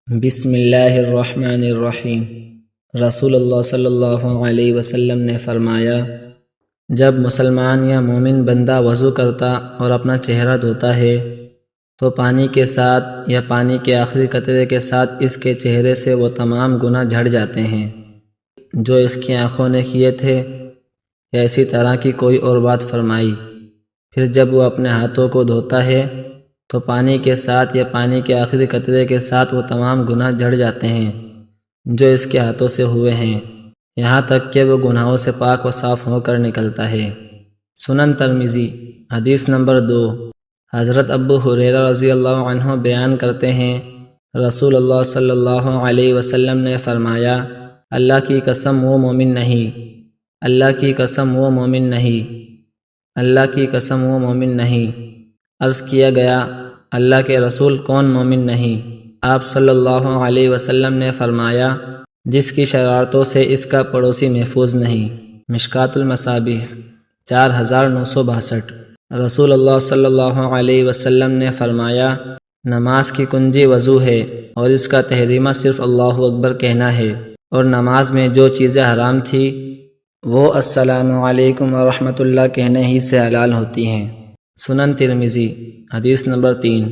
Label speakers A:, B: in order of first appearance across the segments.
A: بسم اللہ الرحمن الرحیم۔ رسول اللہ صلی اللہ علیہ وسلم نے فرمایا، جب مسلمان یا مومن بندہ وضو کرتا اور اپنا چہرہ دھوتا ہے تو پانی کے ساتھ یا پانی کے آخری قطرے کے ساتھ اس کے چہرے سے وہ تمام گناہ جھڑ جاتے ہیں جو اس کی آنکھوں نے کیے تھے، یا اسی طرح کی کوئی اور بات فرمائی۔ پھر جب وہ اپنے ہاتھوں کو دھوتا ہے تو پانی کے ساتھ یا پانی کے آخری قطرے کے ساتھ وہ تمام گناہ جھڑ جاتے ہیں جو اس کے ہاتھوں سے ہوئے ہیں، یہاں تک کہ وہ گناہوں سے پاک و صاف ہو کر نکلتا ہے۔ سنن ترمذی حدیث نمبر 2۔ حضرت ابو ہریرہ رضی اللہ عنہ بیان کرتے ہیں، رسول اللہ صلی اللہ علیہ وسلم نے فرمایا، اللہ کی قسم وہ مومن نہیں، اللہ کی قسم وہ مومن نہیں، اللہ کی قسم وہ مومن نہیں۔ عرض کیا گیا، اللہ کے رسول کون مومن نہیں؟ آپ صلی اللہ علیہ وسلم نے فرمایا، جس کی شرارتوں سے اس کا پڑوسی محفوظ نہیں۔ مشکوٰۃ المصابیح 4962۔ رسول اللہ صلی اللہ علیہ وسلم نے فرمایا، نماز کی کنجی وضو ہے اور اس کا تحریمہ صرف اللہ اکبر کہنا ہے، اور نماز میں جو چیزیں حرام تھی وہ السلام علیکم ورحمۃ اللہ کہنے ہی سے حلال ہوتی ہیں۔ سنن ترمذی حدیث نمبر 3۔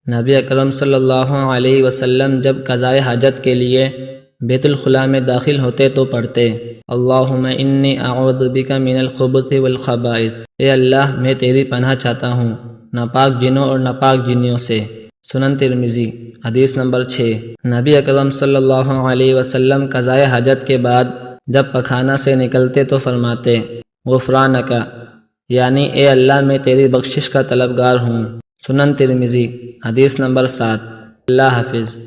A: نبی اکرم صلی اللہ علیہ وسلم جب قضائے حاجت کے لیے بیت الخلاء میں داخل ہوتے تو پڑھتے، اللہم انی اعوذ بک من الخبث والخبائث، اے اللہ میں تیری پناہ چاہتا ہوں ناپاک جنوں اور ناپاک جنیوں سے۔ سنن ترمذی حدیث نمبر 6۔ نبی اکرم صلی اللہ علیہ وسلم قضائے حاجت کے بعد جب پخانہ سے نکلتے تو فرماتے، غفرانک، یعنی اے اللہ میں تیری بخشش کا طلبگار ہوں۔ سنن ترمذی حدیث نمبر 7۔ اللہ حافظ۔